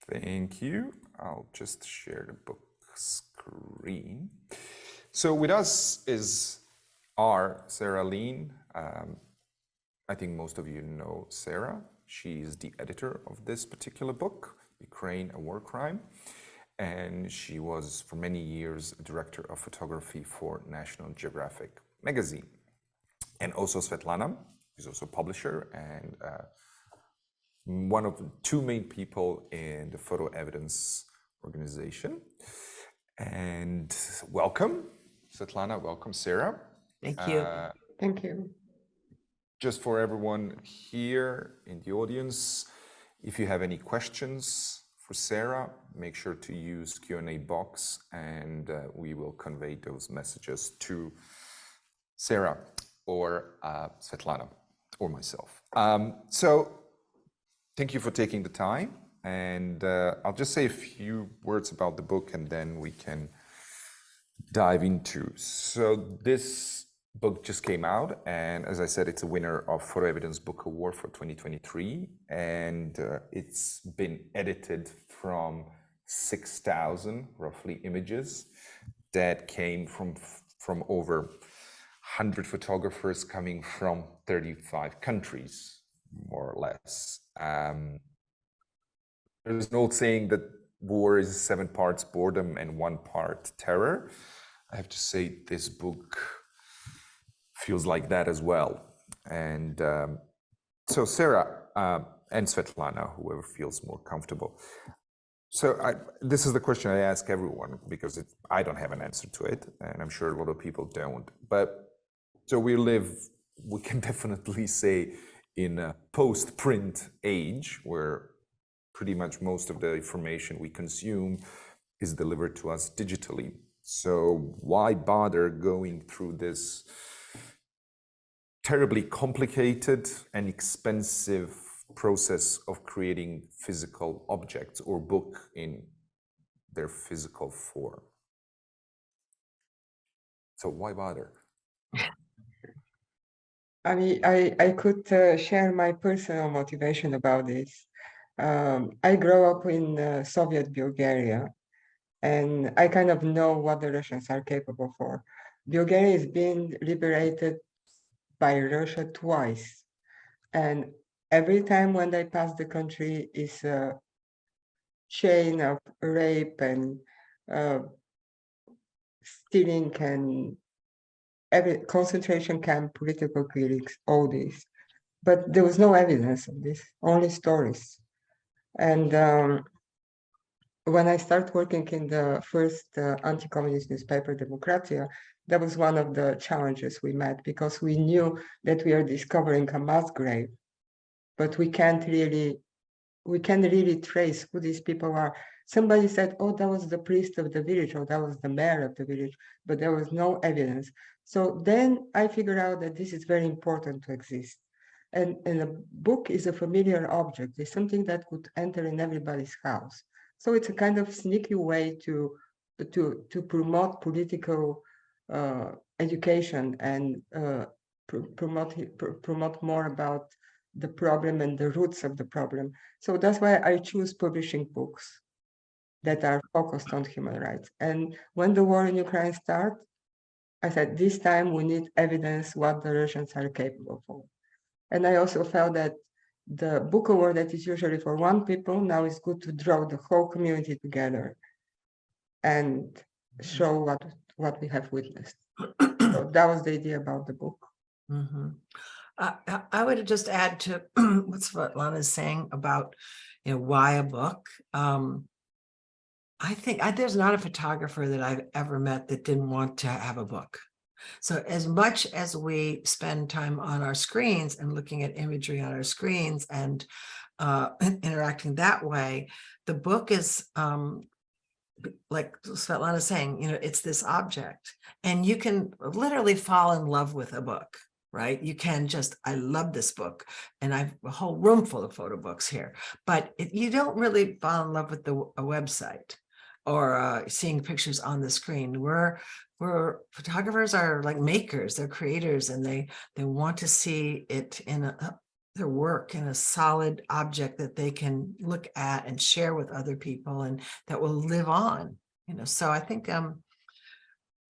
Thank you. I'll just share the book screen. So with us is Sarah Leen. I think most of you know Sarah. She is the editor of this particular book, Ukraine, a War Crime. And she was for many years director of photography for National Geographic magazine. And also Svetlana, who's also a publisher and one of the two main people in the FotoEvidence organization. And welcome, Svetlana, welcome, Sarah. Thank you. Thank you. Just for everyone here in the audience, if you have any questions for Sarah, make sure to use Q&A box and we will convey those messages to Sarah or Svetlana or myself. So thank you for taking the time, and I'll just say a few words about the book and then we can dive into. So this book just came out, and as I said, it's a winner of FotoEvidence Book Award for 2023, and it's been edited from 6,000 roughly images that came from over 100 photographers coming from 35 countries, more or less. There's an old saying that war is 7 parts boredom and 1 part terror. I have to say this book feels like that as well. And so Sarah and Svetlana, whoever feels more comfortable. So this is the question I ask everyone because I don't have an answer to it, and I'm sure a lot of people don't. But so we can definitely say, in a post-print age where pretty much most of the information we consume is delivered to us digitally. So why bother going through this terribly complicated and expensive process of creating physical objects or book in their physical form? So why bother? I mean, I could share my personal motivation about this. I grew up in Soviet Bulgaria, and I kind of know what the Russians are capable for. Bulgaria is being liberated by Russia twice, and every time when they pass the country is a chain of rape and stealing and every concentration camp, political killings, all this. But there was no evidence of this, only stories. And when I started working in the first anti-communist newspaper, Demokratia, that was one of the challenges we met, because we knew that we are discovering a mass grave, but we can't really trace who these people are. Somebody said, oh, that was the priest of the village, or that was the mayor of the village, but there was no evidence. So then I figured out that this is very important to exist. And a book is a familiar object. It's something that could enter in everybody's house. So it's a kind of sneaky way to promote political education and promote more about the problem and the roots of the problem. So that's why I choose publishing books that are focused on human rights. And when the war in Ukraine started, I said, this time we need evidence what the Russians are capable of. And I also felt that the book award that is usually for one people, now is good to draw the whole community together and show what we have witnessed. So that was the idea about the book. Mm-hmm. I would just add to what Svetlana is saying about, why a book. I think there's not a photographer that I've ever met that didn't want to have a book. So as much as we spend time on our screens and looking at imagery on our screens and interacting that way, the book is like Svetlana is saying, it's this object, and you can literally fall in love with a book, right? You can just, I love this book, and I have a whole room full of photo books here, but you don't really fall in love with a website or seeing pictures on the screen. We're photographers are like makers, they're creators, and they want to see it in their work in a solid object that they can look at and share with other people and that will live on, so I think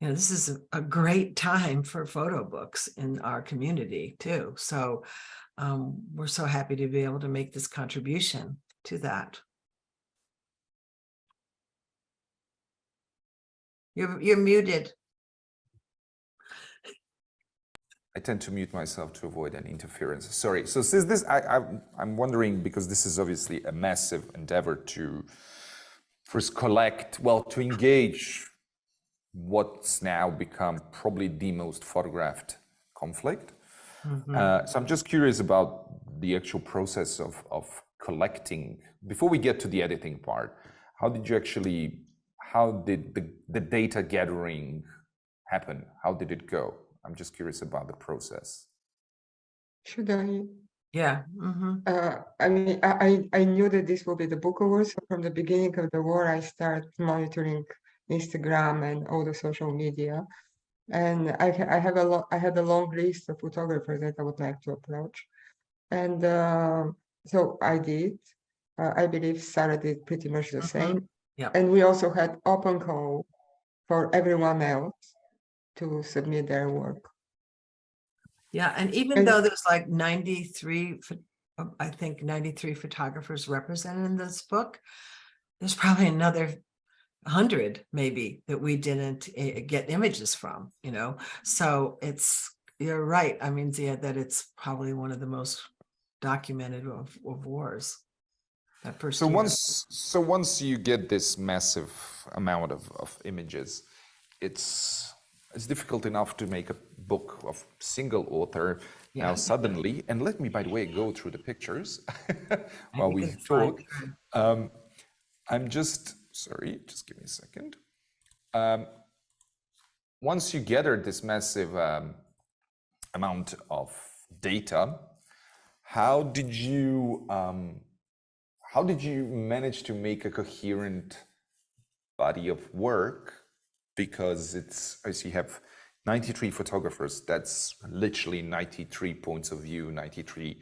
this is a great time for photo books in our community too. So we're so happy to be able to make this contribution to that. You're muted. I tend to mute myself to avoid any interference. Sorry. So since this, I'm wondering, because this is obviously a massive endeavor to first collect, well, to engage what's now become probably the most photographed conflict. So I'm just curious about the actual process of collecting. Before we get to the editing part, how did the data gathering happen? How did it go? I'm just curious about the process. Should I? Yeah. I mean, I knew that this will be the book awards. So from the beginning of the war, I started monitoring Instagram and all the social media, and I had a long list of photographers that I would like to approach, and so I did. I believe Sarah did pretty much the same. Yeah. And we also had open call for everyone else to submit their work. Yeah, and even though there's like 93, I think 93 photographers represented in this book, there's probably another 100 maybe that we didn't get images from, so you're right. I mean, Ziyah, that it's probably one of the most documented of wars. That first year. Once you get this massive amount of images, it's difficult enough to make a book of single author. Now suddenly, and let me, by the way, go through the pictures while we talk. I'm just, sorry, just give me a second. Once you gather this massive amount of data, how did you manage to make a coherent body of work? Because it's, as you have 93 photographers, that's literally 93 points of view, 93,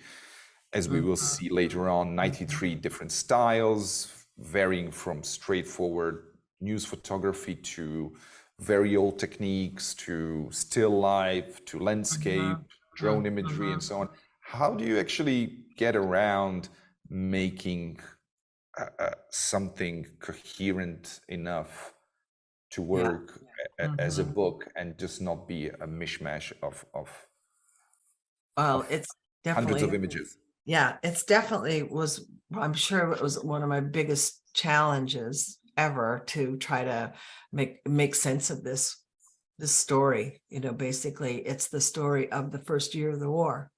as we will see later on, 93 different styles, varying from straightforward news photography to very old techniques, to still life, to landscape, drone imagery, and so on. How do you actually get around making something coherent enough to work as a book and just not be a mishmash of it's definitely hundreds of images? Yeah, it's definitely I'm sure it was one of my biggest challenges ever to try to make sense of this story. Basically it's the story of the first year of the war,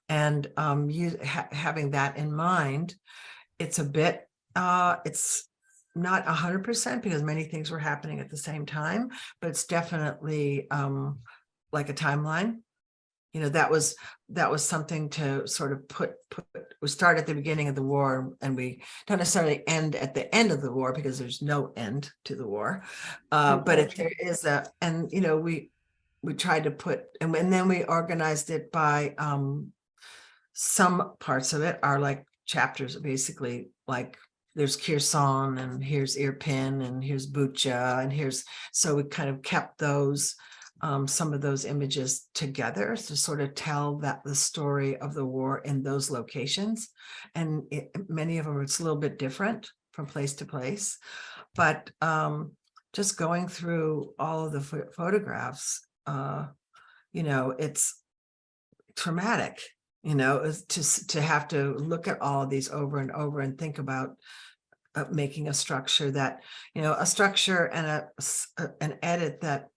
and having that in mind, it's a bit it's not 100% because many things were happening at the same time, but it's definitely like a timeline. That was something to sort of put we start at the beginning of the war, and we don't necessarily end at the end of the war because there's no end to the war, but if there is we tried to put, and then we organized it by some parts of it are like chapters, basically, like there's Kherson, and here's Irpin, and here's Bucha, and so we kind of kept those some of those images together to sort of tell the story of the war in those locations. And many of them, it's a little bit different from place to place, but just going through all of the photographs, it's traumatic, to have to look at all of these over and over and think about making a structure that, a structure and an edit that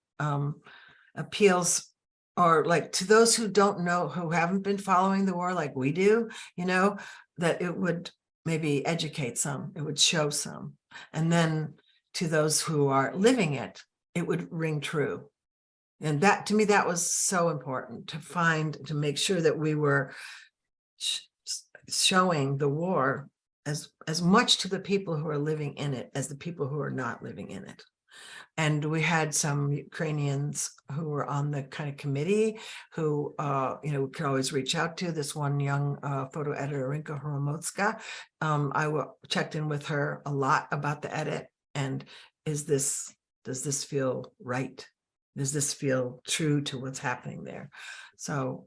appeals, or like to those who don't know, who haven't been following the war like we do, that it would maybe educate some, it would show some. And then to those who are living it, it would ring true. And that, to me, that was so important to make sure that we were showing the war as much to the people who are living in it as the people who are not living in it. And we had some Ukrainians who were on the kind of committee who, we could always reach out to. This one young photo editor, Rinka Horomotska. I checked in with her a lot about the edit. And does this feel right? Does this feel true to what's happening there? So,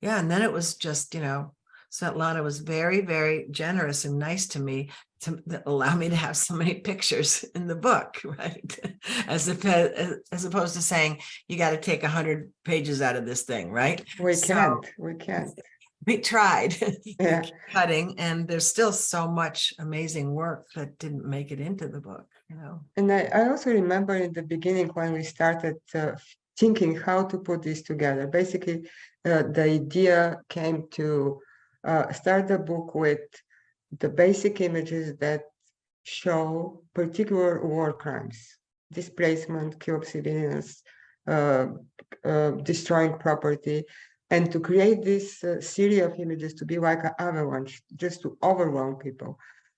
yeah, and then it was just, Svetlana was very, very generous and nice to me to allow me to have so many pictures in the book, right? As opposed to saying, you got to take 100 pages out of this thing, right? We can't. We tried Yeah. cutting, and there's still so much amazing work that didn't make it into the book, And I also remember in the beginning when we started thinking how to put this together. Basically, the idea came to start the book with the basic images that show particular war crimes, displacement, kill of civilians, destroying property, and to create this series of images to be like an avalanche, just to overwhelm people.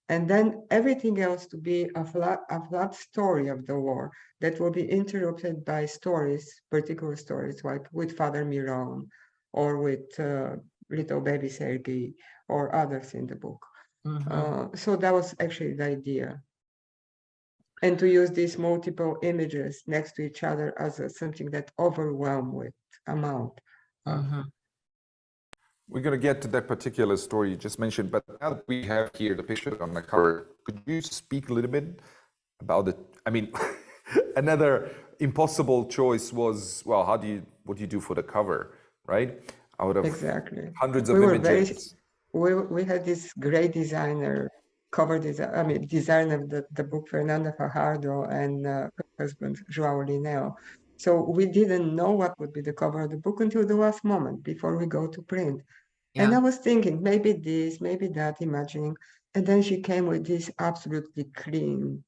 And then everything else to be a flat story of the war that will be interrupted by stories, particular stories, like with Father Miron or with little baby Sergei or others in the book. So that was actually the idea. And to use these multiple images next to each other as something that overwhelm with amount. We're going to get to that particular story you just mentioned, but now that we have here the picture on the cover, could you speak a little bit about it? I mean, another impossible choice was, well, what do you do for the cover, right? Out of exactly hundreds of images. We had this great designer, designer of the book, Fernanda Fajardo, and her husband, João Lineo. So we didn't know what would be the cover of the book until the last moment before we go to print. Yeah. And I was thinking, maybe this, maybe that, imagining. And then she came with this absolutely clean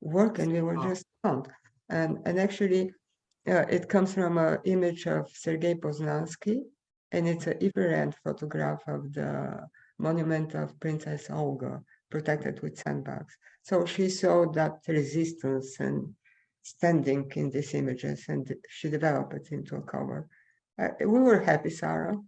work, and we were just stunned. And actually, it comes from an image of Sergei Poznansky, and it's an infrared photograph of the monument of Princess Olga, protected with sandbags. So she saw that resistance and standing in these images, and she developed it into a cover. We were happy, Sarah.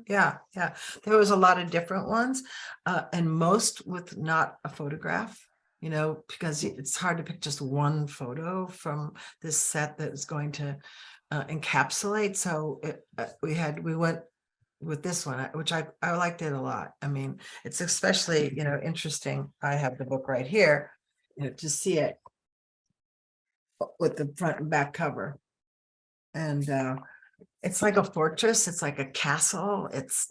Yeah. There was a lot of different ones, and most with not a photograph, because it's hard to pick just one photo from this set that is going to encapsulate. So we went with this one, which I liked it a lot. I mean, it's especially, interesting. I have the book right here, to see it with the front and back cover. And it's like a fortress. It's like a castle. It's,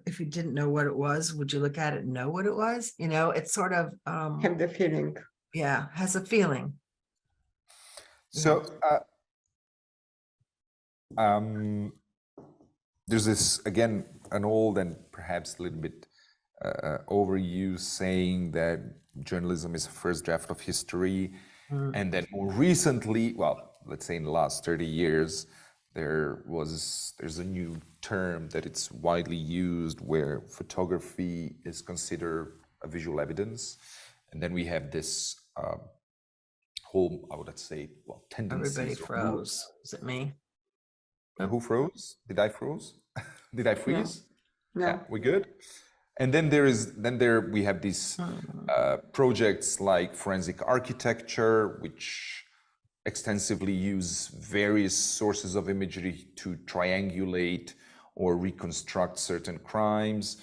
if you didn't know what it was, would you look at it and know what it was? It's sort of have the feeling. Yeah, has a feeling. So there's this, again, an old and perhaps a little bit overused saying that journalism is a first draft of history. And then more recently, well, let's say in the last 30 years, there's a new term that it's widely used where photography is considered a visual evidence. And then we have this whole, I would say, well, tendencies. Everybody froze. Is it me? Who froze? Did I froze? Did I freeze? No. Yeah, we good? And then we have these projects like forensic architecture, which extensively use various sources of imagery to triangulate or reconstruct certain crimes.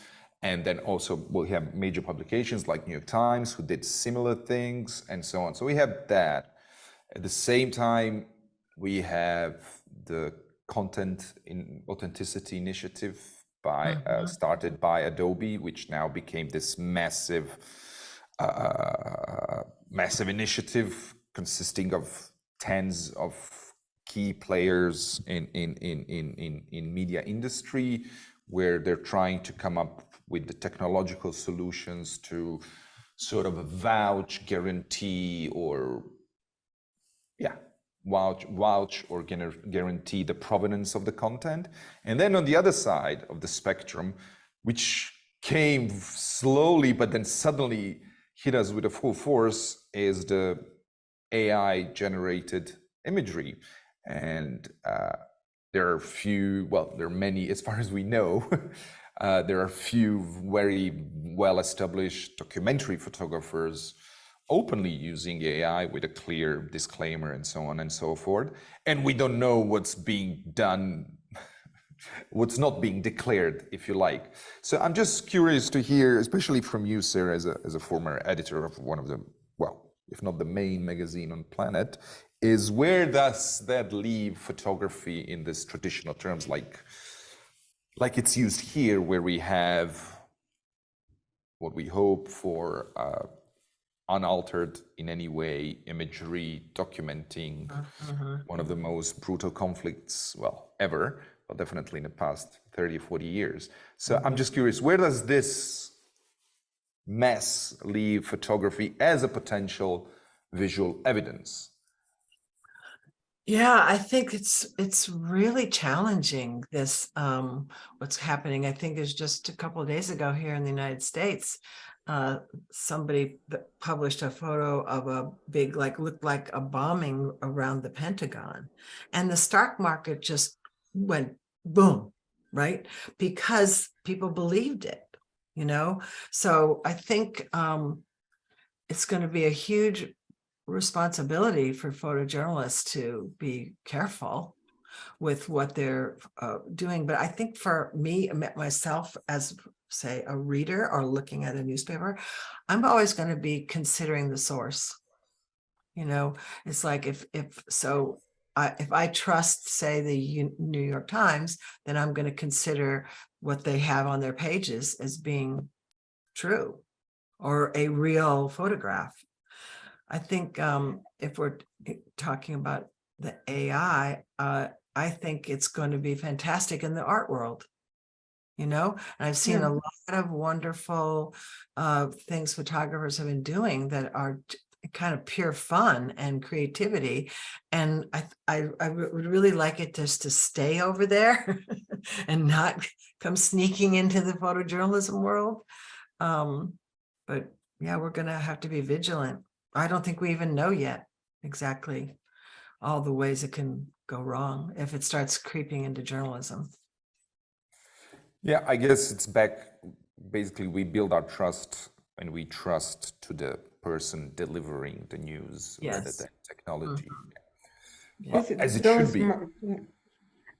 And then also we have major publications like New York Times who did similar things and so on. So we have that. At the same time, we have the Content in Authenticity Initiative started by Adobe, which now became this massive initiative consisting of tens of key players in media industry, where they're trying to come up with the technological solutions to sort of vouch, guarantee, or vouch or guarantee the provenance of the content. And then on the other side of the spectrum, which came slowly but then suddenly hit us with a full force, is the AI generated imagery. And there are few, well, there are many, as far as we know, there are few very well-established documentary photographers openly using AI with a clear disclaimer and so on and so forth. And we don't know what's being done, what's not being declared, if you like. So I'm just curious to hear, especially from you, Sarah, as a former editor of one of the, well, if not the main magazine on planet, is where does that leave photography in this traditional terms, like it's used here, where we have what we hope for unaltered in any way imagery documenting one of the most brutal conflicts, well, ever, but definitely in the past 30 or 40 years. So I'm just curious, where does this mess leave photography as a potential visual evidence? Yeah, I think it's really challenging, this what's happening. I think it's just a couple of days ago here in the United States, somebody published a photo of a big, looked like a bombing around the Pentagon, and the stock market just went boom, right? Because people believed it, you know? So I think it's going to be a huge responsibility for photojournalists to be careful with what they're doing. But I think for me, myself, as say a reader or looking at a newspaper, I'm always going to be considering the source. You know, it's like if I trust, say, the New York Times, then I'm going to consider what they have on their pages as being true or a real photograph. I think if we're talking about the AI, I think it's going to be fantastic in the art world, you know, and I've seen a lot of wonderful things photographers have been doing that are kind of pure fun and creativity. And I would really like it just to stay over there and not come sneaking into the photojournalism world. But yeah, we're going to have to be vigilant. I don't think we even know yet exactly all the ways it can go wrong if it starts creeping into journalism. Yeah, I guess it's back. Basically, we build our trust and we trust to the person delivering the news rather than technology. Well, as it should be.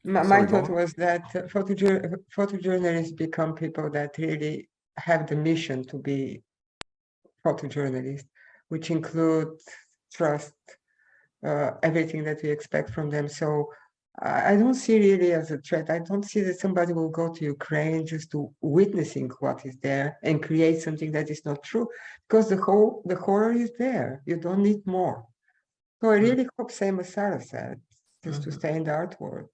My thought was that photojournalists become people that really have the mission to be photojournalists, which include trust, everything that we expect from them. So I don't see really as a threat. I don't see that somebody will go to Ukraine just to witnessing what is there and create something that is not true, because the horror is there. You don't need more. So I really hope, same as Sarah said, just to stay in the art world.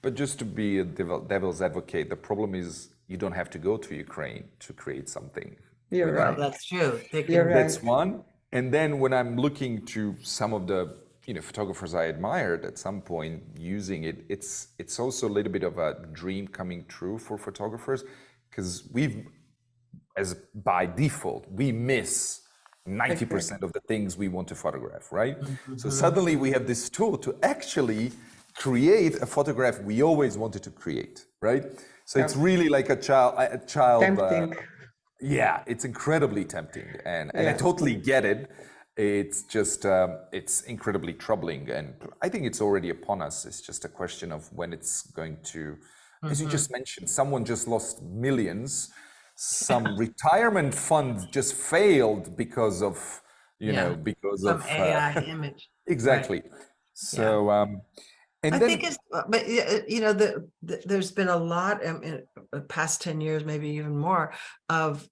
But just to be a devil's advocate, the problem is you don't have to go to Ukraine to create something. You're right. That's true. That's one. And then when I'm looking to some of the photographers I admired at some point using it, it's also a little bit of a dream coming true for photographers, because by default, we miss 90% of the things we want to photograph, right? So suddenly we have this tool to actually create a photograph we always wanted to create, right? So it's really like a child. Tempting. Yeah, it's incredibly tempting, and I totally get it. It's just it's incredibly troubling, and I think it's already upon us. It's just a question of when it's going to, as you just mentioned, someone just lost millions. Some retirement fund just failed because of because some of AI image. Exactly. Right. So and I then, think it's, but there's been a lot in the past 10 years, maybe even more, of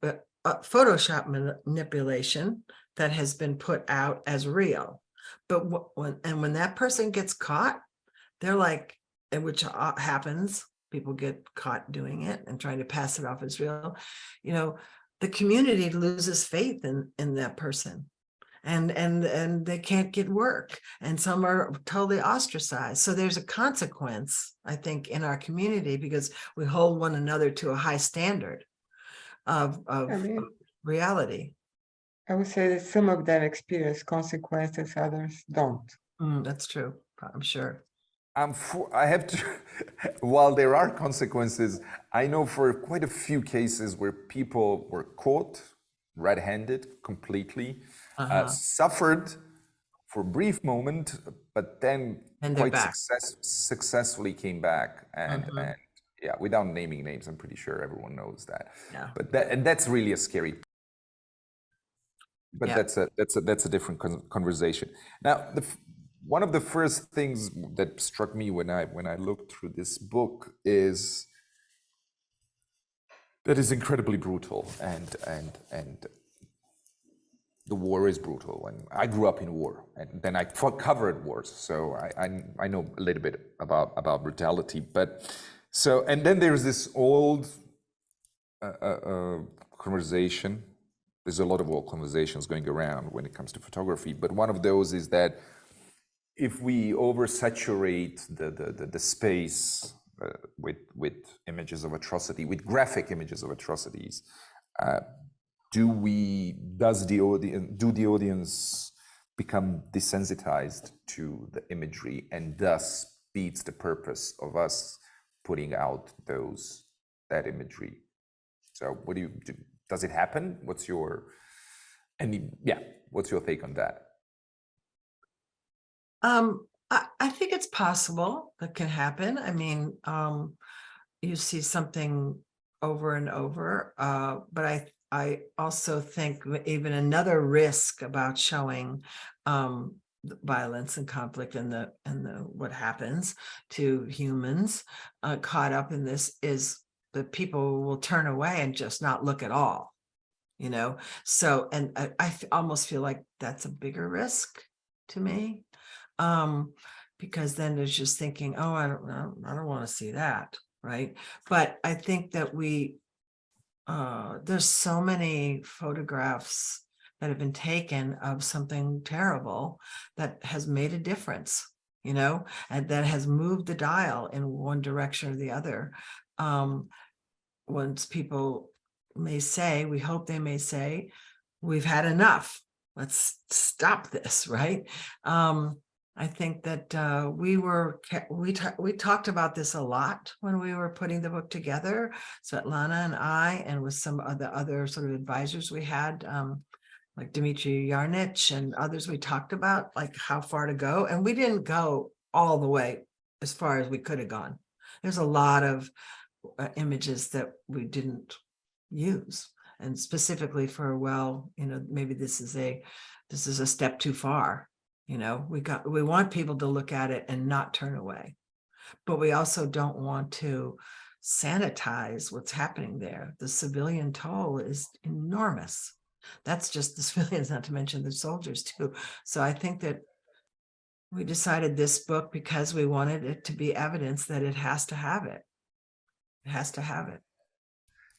Photoshop manipulation that has been put out as real. But when that person gets caught, they're like, and which happens, people get caught doing it and trying to pass it off as real, you know, the community loses faith in that person. And they can't get work, and some are totally ostracized. So there's a consequence, I think, in our community, because we hold one another to a high standard of I mean, reality. I would say that some of them experience consequences, others don't. That's true, I'm sure. I have to, while there are consequences, I know for quite a few cases where people were caught red-handed completely, suffered for a brief moment, but then And they're quite back. successfully came back. And yeah, without naming names, I'm pretty sure everyone knows that. Yeah. But that's really a scary. But Yeah. that's a different conversation. Now, one of the first things that struck me when I looked through this book is that it's incredibly brutal, and the war is brutal. And I grew up in war, and then I covered wars, so I know a little bit about brutality. But so, and then there's this old conversation. There's a lot of old conversations going around when it comes to photography, but one of those is that if we oversaturate the space with images of atrocity, with graphic images of atrocities, do the audience become desensitized to the imagery, and thus beats the purpose of us putting out that imagery? So what do you do? Does it happen? What's your take on that? I think it's possible that can happen. I mean, you see something over and over, but I also think even another risk about showing violence and conflict and the what happens to humans caught up in this is that people will turn away and just not look at all, you know. So, and I almost feel like that's a bigger risk to me, because then there's just thinking, oh, I don't want to see that, right? But I think that there's so many photographs that have been taken of something terrible that has made a difference, you know, and that has moved the dial in one direction or the other. Once people may say, we hope they may say, we've had enough, let's stop this, right? I think that we talked about this a lot when we were putting the book together, Svetlana and I, and with some of the other sort of advisors we had, like Dmitry Yarnich and others. We talked about like how far to go, and we didn't go all the way as far as we could have gone. There's a lot of images that we didn't use, and specifically for, well, you know, maybe this is a step too far. You know, we want people to look at it and not turn away, but we also don't want to sanitize what's happening there. The civilian toll is enormous. That's just the civilians, not to mention the soldiers too. So I think that we decided this book because we wanted it to be evidence that it has to have it. It has to have it.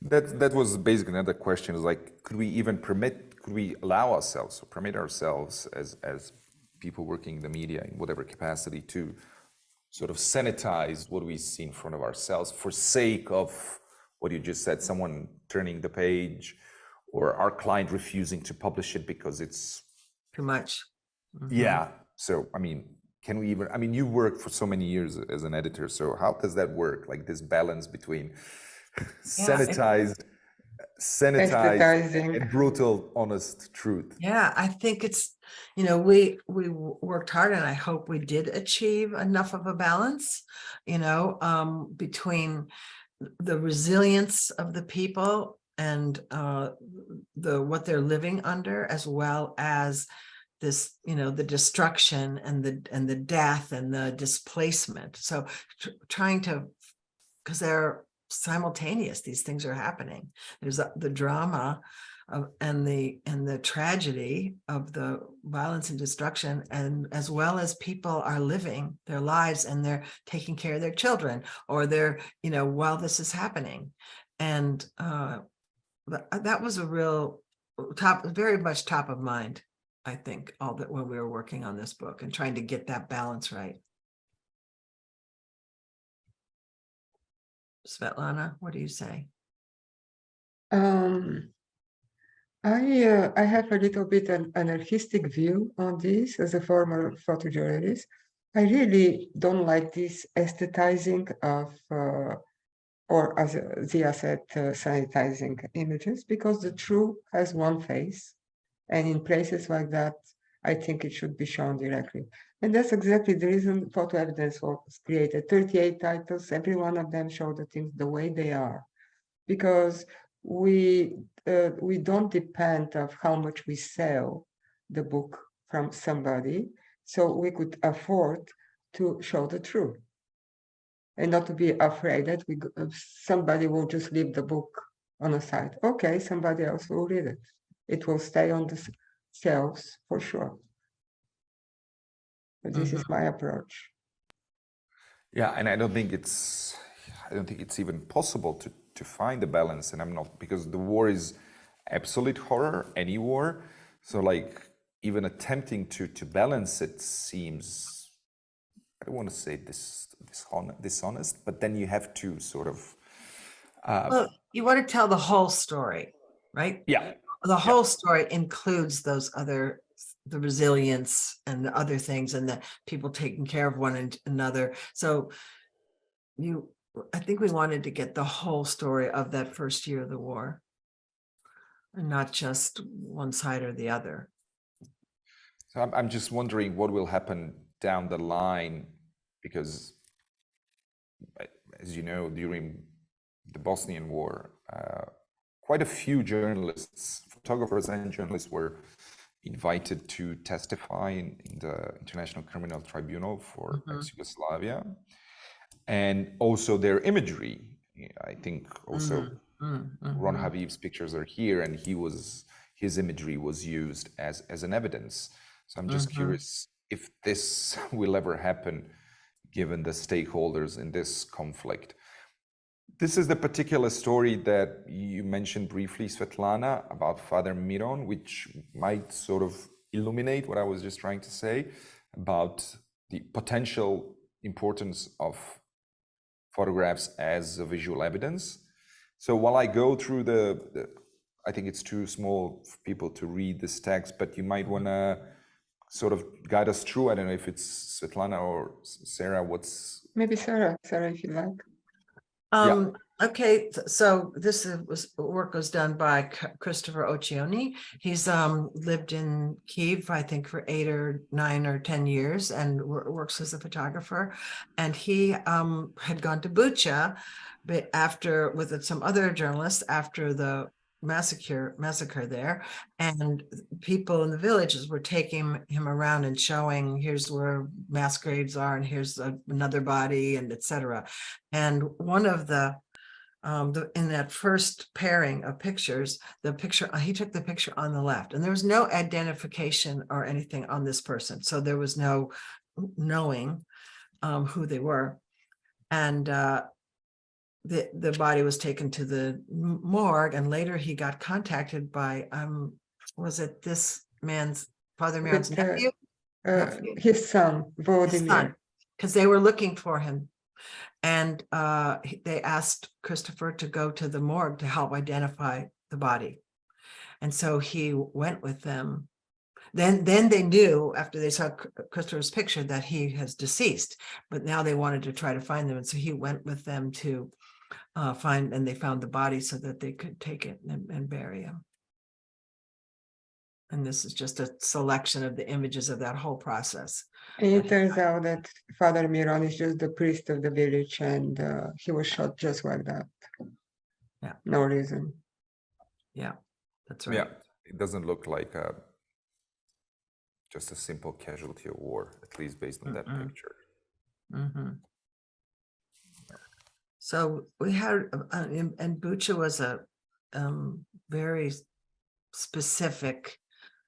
That was basically another question, is like, could we allow ourselves or permit ourselves as people working in the media in whatever capacity to sort of sanitize what we see in front of ourselves for sake of what you just said, someone turning the page or our client refusing to publish it because it's Too much. Yeah. So, I mean, can we even, I mean, you worked for so many years as an editor, so how does that work? Like this balance between sanitized Aestheticizing. and brutal, honest truth. Yeah, I think it's, you know, we worked hard, and I hope we did achieve enough of a balance, you know, between the resilience of the people and what they're living under, as well as this, you know, the destruction and the death and the displacement. So trying to, because they're simultaneous, these things are happening. There's the drama and the tragedy of the violence and destruction, and as well as people are living their lives and they're taking care of their children, or they're, while this is happening. And that was a real very much top of mind, I think, all that when we were working on this book and trying to get that balance right. Svetlana, what do you say? I have a little bit an anarchistic view on this as a former photojournalist. I really don't like this aestheticizing of, or as Ziyah said, sanitizing images, because the truth has one face. And in places like that, I think it should be shown directly. And that's exactly the reason FotoEvidence was created. 38 titles, every one of them show the things the way they are. Because we don't depend on how much we sell the book from somebody, so we could afford to show the truth and not to be afraid that somebody will just leave the book on a site. Okay, somebody else will read it. It will stay on the shelves for sure. But this is my approach. Yeah, and I don't think it's even possible to find a balance. And I'm not, because the war is absolute horror, any war. So like even attempting to balance it seems, I don't want to say dishonest, but then you have to sort of. Well, you want to tell the whole story, right? Yeah. The whole story includes the resilience and the other things, and the people taking care of one another. So I think we wanted to get the whole story of that first year of the war, and not just one side or the other. So I'm just wondering what will happen down the line, because as you know, during the Bosnian War, quite a few journalists, photographers and journalists were invited to testify in the International Criminal Tribunal for ex-Yugoslavia. And also their imagery, I think also Ron Habib's pictures are here, and his imagery was used as an evidence. So I'm just curious if this will ever happen, given the stakeholders in this conflict. This is the particular story that you mentioned briefly, Svetlana, about Father Miron, which might sort of illuminate what I was just trying to say about the potential importance of photographs as a visual evidence. So while I go through I think it's too small for people to read this text, but you might want to sort of guide us through. I don't know if it's Svetlana or Sarah, Maybe Sarah, if you like. Yeah. Okay, so this work was done by Christopher Occhioni. He's lived in Kyiv, I think, for 8 or 9 or 10 years, and works as a photographer. And he had gone to Bucha, but with some other journalists after the massacre there, and people in the villages were taking him around and showing, here's where mass graves are, and here's another body, and etc. And one of in that first pairing of pictures, he took the picture on the left, and there was no identification or anything on this person, so there was no knowing who they were. And the body was taken to the morgue, and later he got contacted by was it this man's, Father Miron's nephew? His son, Volodymyr. Because they were looking for him. And they asked Christopher to go to the morgue to help identify the body. And so he went with them. Then they knew, after they saw Christopher's picture, that he has deceased, but now they wanted to try to find them. And so he went with them to and they found the body so that they could take it and bury him. And this is just a selection of the images of that whole process. And it turns out that Father Miron is just the priest of the village, and he was shot just like that. Yeah. No reason. Yeah, that's right. Yeah, it doesn't look like just a simple casualty of war, at least based on that picture. So we had, and Bucha was a very specific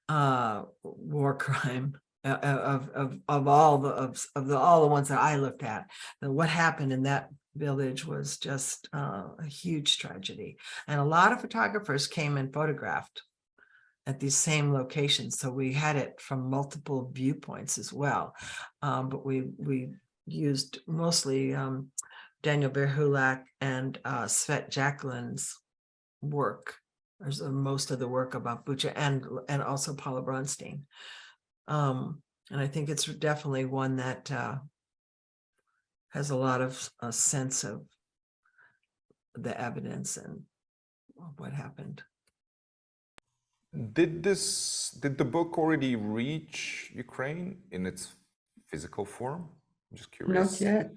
war crime of all the ones that I looked at. And what happened in that village was just a huge tragedy. And a lot of photographers came and photographed at these same locations. So we had it from multiple viewpoints as well. But we used mostly Daniel Berhulak and Svet Jacqueline's work. There's most of the work about Bucha and also Paula Bronstein. And I think it's definitely one that has a lot of a sense of the evidence and what happened. Did the book already reach Ukraine in its physical form? I'm just curious. Not yet.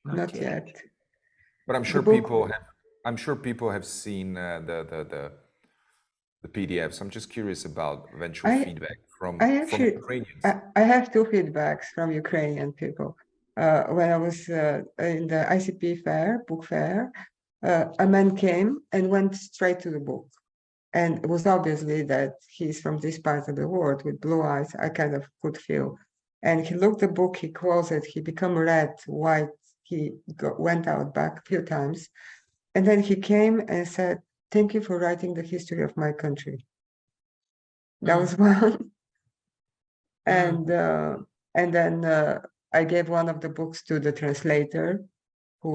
Not Not yet. yet. But I'm sure book- people have seen the PDFs. I'm just curious about eventual I- feedback from actually- Ukrainians. I have two feedbacks from Ukrainian people. When I was in the ICP fair, book fair, a man came and went straight to the book. And it was obviously that he's from this part of the world with blue eyes. I kind of could feel. And he looked the book, he closed it, he became red, white. He went out back a few times. And then he came and said, "Thank you for writing the history of my country." That was one. And then I gave one of the books to the translator, who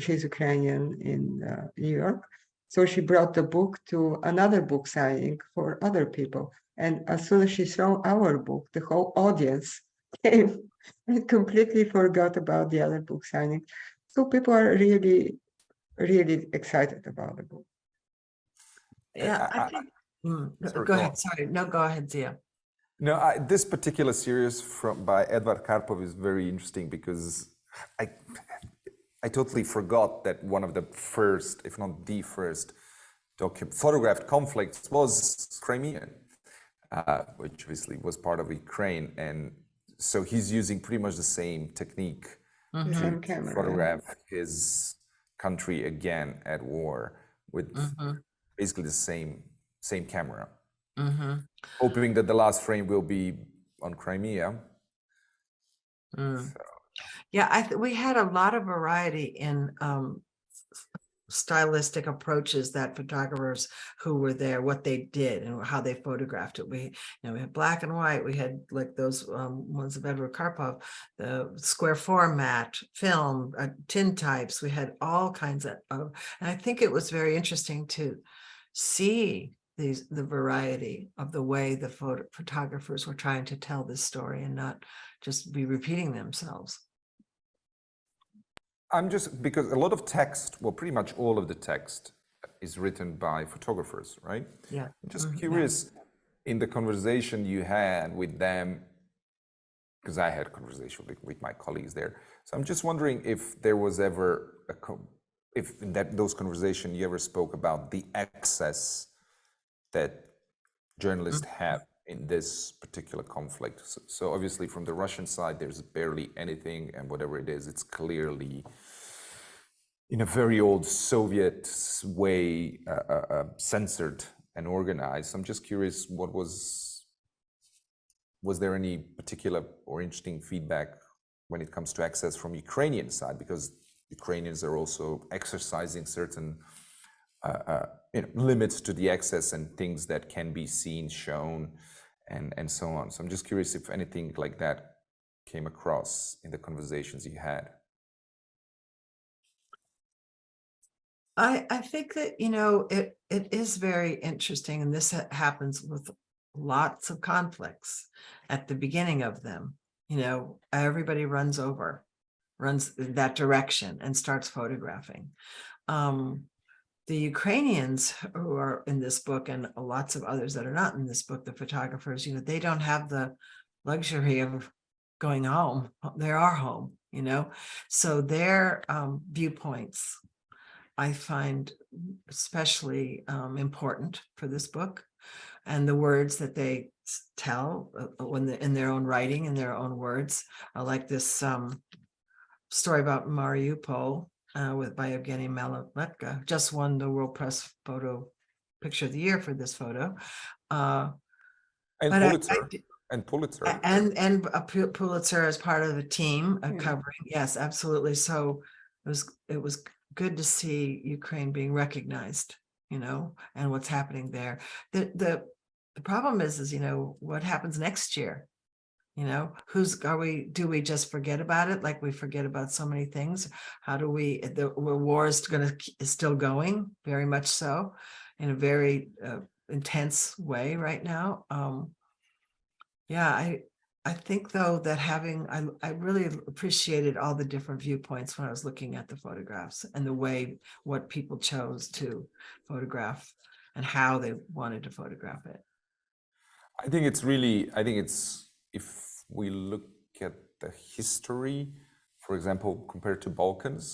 she's Ukrainian in New York. So she brought the book to another book signing for other people. And as soon as she saw our book, the whole audience came and completely forgot about the other book signing. So people are really, really excited about the book. Yeah, I think. Sorry, Go go ahead. on. Sorry. No, go ahead, Ziyah. No, this particular series by Edvard Karpov is very interesting because I totally forgot that one of the first, if not the first, photographed conflicts was Crimea, which obviously was part of Ukraine. And so he's using pretty much the same technique Same to camera. photograph his country again at war with basically the same camera. Hoping that the last frame will be on Crimea. Yeah, we had a lot of variety in stylistic approaches that photographers who were there, what they did and how they photographed it. We had black and white. We had like those ones of Edward Karpov, the square format, film, tintypes. We had all kinds of, and I think it was very interesting to see the variety of the way the photographers were trying to tell this story and not just be repeating themselves. Because a lot of text, well, pretty much all of the text is written by photographers, right? Yeah. I'm just curious, in the conversation you had with them, because I had a conversation with my colleagues there. So I'm just wondering if there was ever, if in those conversations you ever spoke about the excess that journalists have in this particular conflict. So obviously from the Russian side, there's barely anything, and whatever it is, it's clearly in a very old Soviet way censored and organized. I'm just curious, was there any particular or interesting feedback when it comes to access from Ukrainian side? Because Ukrainians are also exercising certain limits to the access and things that can be seen, shown, and so on. So I'm just curious if anything like that came across in the conversations you had. I think that, it is very interesting, and this happens with lots of conflicts at the beginning of them. Everybody runs in that direction and starts photographing. The Ukrainians who are in this book, and lots of others that are not in this book, the photographers, they don't have the luxury of going home. They are home, so their viewpoints I find especially important for this book, and the words that they tell in their own writing, in their own words. I like this story about Mariupol by Evgeny Maletka, just won the World Press Photo picture of the year for this photo. And But Pulitzer. And Pulitzer. And a Pulitzer as part of the team covering. Yes, absolutely. So it was good to see Ukraine being recognized, you know, and what's happening there. The problem is, you know, what happens next year? You know, do we just forget about it like we forget about so many things? How do the war is still going, very much so, in a very intense way right now. Yeah, I think though that I really appreciated all the different viewpoints when I was looking at the photographs and the way what people chose to photograph and how they wanted to photograph it. I think it's if we look at the history, for example, compared to Balkans,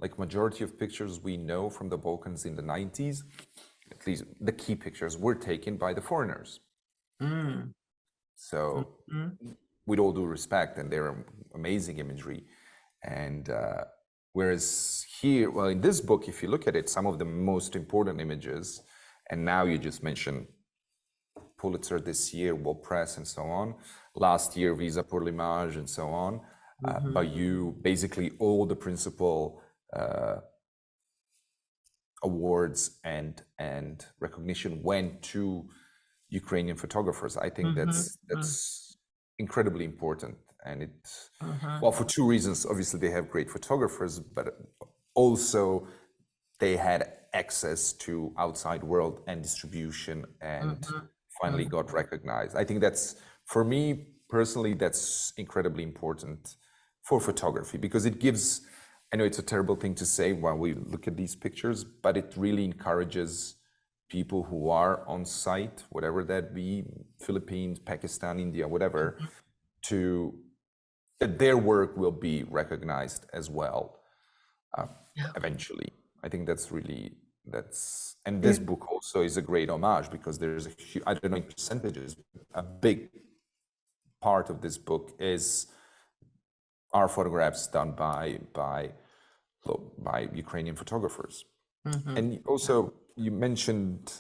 like majority of pictures we know from the Balkans in the 90s, at least the key pictures were taken by the foreigners. So with all due respect, and they're amazing imagery. And whereas here, well, in this book, if you look at it, some of the most important images, and now you just mentioned Pulitzer this year, World Press, and so on. Last year, Visa pour l'Image, and so on. But you basically all the principal awards and recognition went to Ukrainian photographers. I think that's incredibly important, and it well, for two reasons. Obviously, they have great photographers, but also they had access to outside world and distribution, and finally got recognized. I think that's, for me personally, that's incredibly important for photography, because it gives, I know it's a terrible thing to say while we look at these pictures, but it really encourages people who are on site, whatever that be, Philippines, Pakistan, India, whatever, that their work will be recognized as well eventually. I think that's really, and this book also is a great homage, because there's I don't know in percentages, a big part of this book are photographs done by Ukrainian photographers. And also you mentioned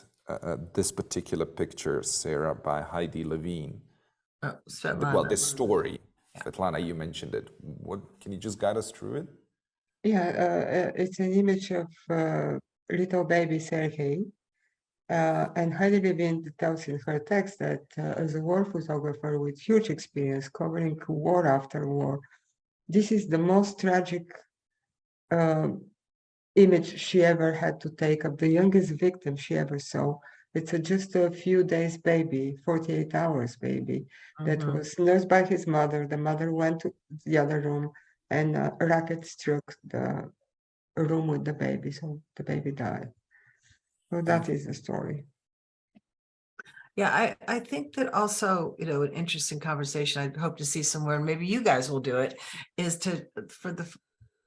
this particular picture, Sarah, by Heidi Levine. Svetlana. Well, this story, Svetlana, you mentioned it. What, can you just guide us through it? Yeah, it's an image of little baby Sergei. And Heidi Levine tells in her text that as a war photographer with huge experience covering war after war, this is the most tragic image she ever had to take of the youngest victim she ever saw. It's just a few days baby, 48 hours baby, that was nursed by his mother. The mother went to the other room, and a rocket struck the room with the baby, so the baby died. So that is the story. Yeah, I think that also, you know, an interesting conversation I'd hope to see somewhere, and maybe you guys will do it, is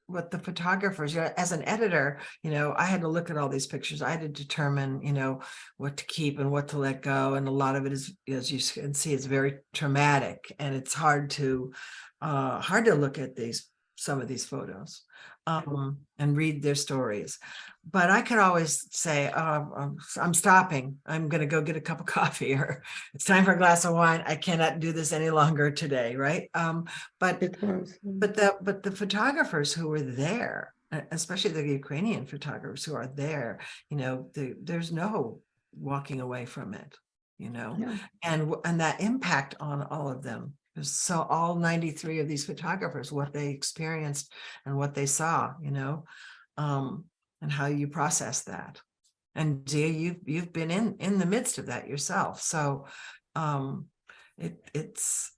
what the photographers, you know, as an editor, you know, I had to look at all these pictures. I had to determine, you know, what to keep and what to let go. And a lot of it is, as you can see, it's very traumatic, and it's hard to look at some of these photos and read their stories. But I could always say, I'm stopping. I'm going to go get a cup of coffee, or it's time for a glass of wine. I cannot do this any longer today, right? But the photographers who were there, especially the Ukrainian photographers who are there, you know, there's no walking away from it, you know, and that impact on all of them. So all 93 of these photographers, what they experienced and what they saw, you know, and how you process that. And Ziyah, you've been in the midst of that yourself. So it's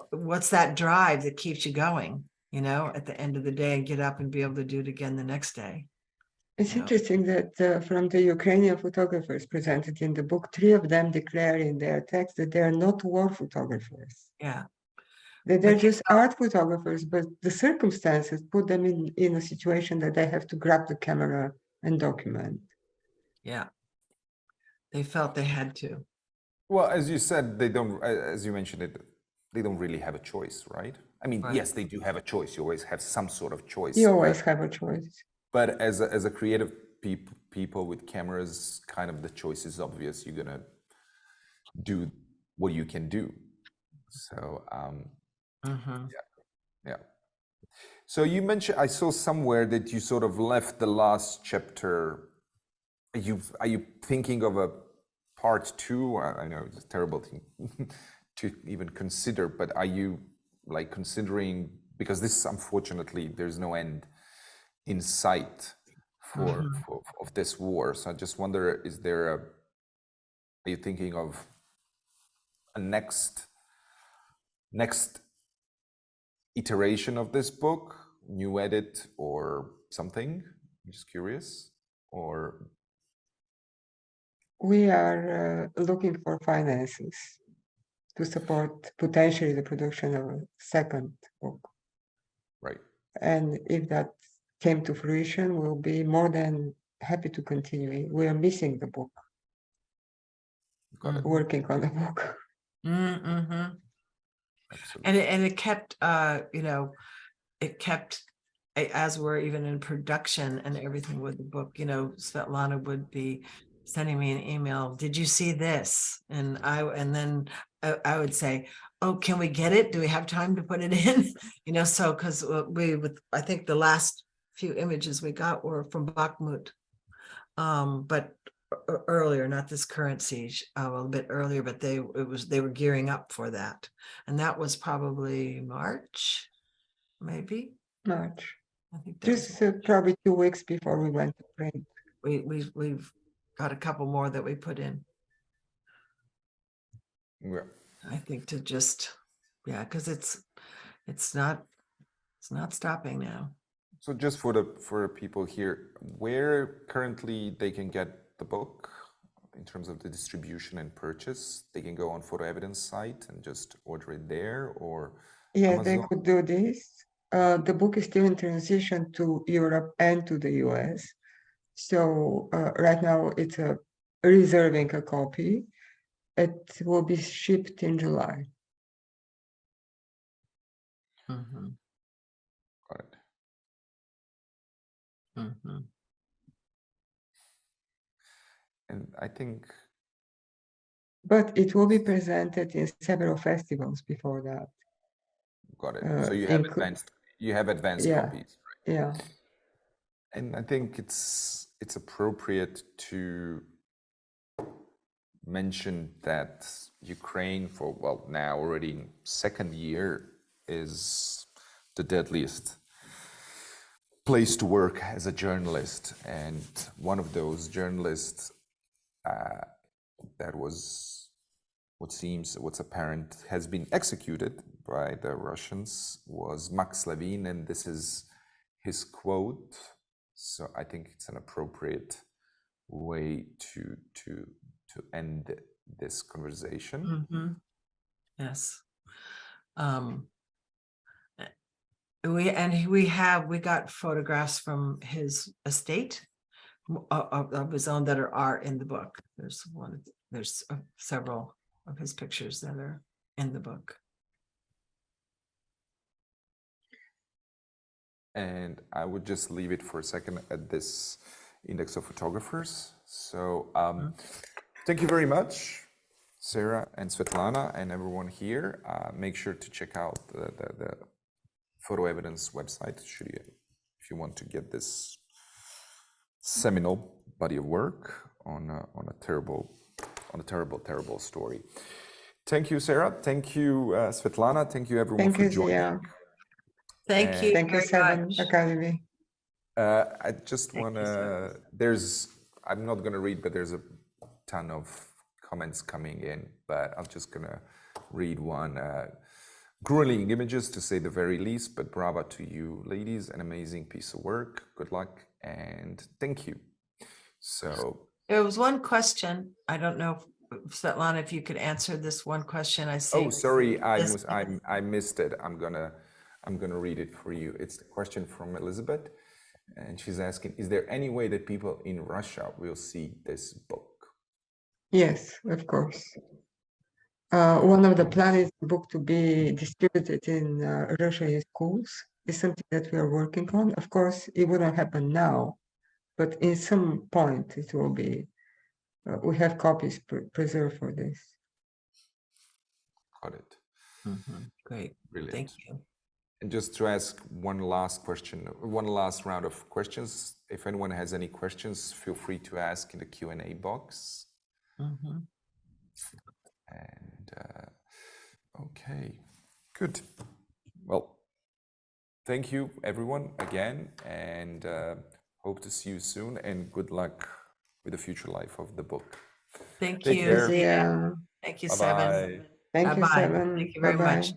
what's that drive that keeps you going, you know, at the end of the day, and get up and be able to do it again the next day. It's interesting that from the Ukrainian photographers presented in the book, 3 of them declare in their text that they are not war photographers. Yeah. That they're just art photographers, but the circumstances put them in a situation that they have to grab the camera and document. Yeah. They felt they had to. Well, as you said, they don't, as you mentioned it, they don't really have a choice, right? I mean, yes, they do have a choice. You always have some sort of choice. You always have a choice. But as a creative people with cameras, kind of the choice is obvious. You're gonna do what you can do. So yeah. So you mentioned, I saw somewhere that you sort of left the last chapter. Are you thinking of a part 2? I know it's a terrible thing to even consider, but are you like considering, because this, unfortunately, there's no end in sight for of this war. So I just wonder, are you thinking of a next iteration of this book, new edit or something? I'm just curious. Or we are looking for finances to support potentially the production of a second book. right. And if that came to fruition, we'll be more than happy to continue. We are missing the book, Got it. working on the book. Absolutely. And it kept, it kept, as we're even in production and everything with the book, Svetlana would be sending me an email. Did you see this? And then I would say, oh, can we get it? Do we have time to put it in? So because I think the last few images we got were from Bakhmut, but earlier, not this current siege, a bit earlier, but they were gearing up for that, and that was probably March, maybe. March. I think that Just probably 2 weeks before we went to print. we've got a couple more that we put in. Yeah. I think to just, because it's not stopping now. So just for the people here, where currently they can get the book in terms of the distribution and purchase, they can go on FotoEvidence site and just order it there, or Yeah, Amazon? they could do this. The book is still in transition to Europe and to the US. So right now it's reserving a copy. It will be shipped in July. Got it. And I think, But it will be presented in several festivals before that. got it. So you have advanced yeah, copies, right? Yeah. And I think it's appropriate to mention that Ukraine, for now already second year, is the deadliest place to work as a journalist. And one of those journalists that was, what's apparent, has been executed by the Russians was Max Leen, and this is his quote. So I think it's an appropriate way to end this conversation. Yes. We got photographs from his estate of his own that are in the book. There's several of his pictures that are in the book. And I would just leave it for a second at this index of photographers. So thank you very much, Sarah and Svetlana and everyone here. Make sure to check out the FotoEvidence website if you want to get this seminal body of work on a terrible story. Thank you, Sarah. Thank you, Svetlana. Thank you, everyone, for joining. Ziyah. Thank you. Thank you, very Seven much. Academy. I just want to, I'm not going to read, but there's a ton of comments coming in, but I'm just going to read one. Grueling images, to say the very least, but bravo to you, ladies. An amazing piece of work. Good luck and thank you. So there was one question. I don't know, Svetlana, if you could answer this one question. I see. Oh, sorry, I missed it. I'm gonna read it for you. It's the question from Elizabeth, and she's asking, is there any way that people in Russia will see this book? Yes, of course. One of the plans is the book to be distributed in Russian schools. It's something that we are working on. Of course, it wouldn't happen now, but in some point it will be, we have copies preserved for this. Got it. Great, Brilliant. thank you. And just to ask one last question, one last round of questions. If anyone has any questions, feel free to ask in the Q&A box. And okay, good. Well, thank you everyone again, and hope to see you soon, and good luck with the future life of the book. Thank Take you. care. Yeah. Thank you, Bye Seven. bye. Thank you, Bye-bye. Seven. Thank you very Bye-bye. much.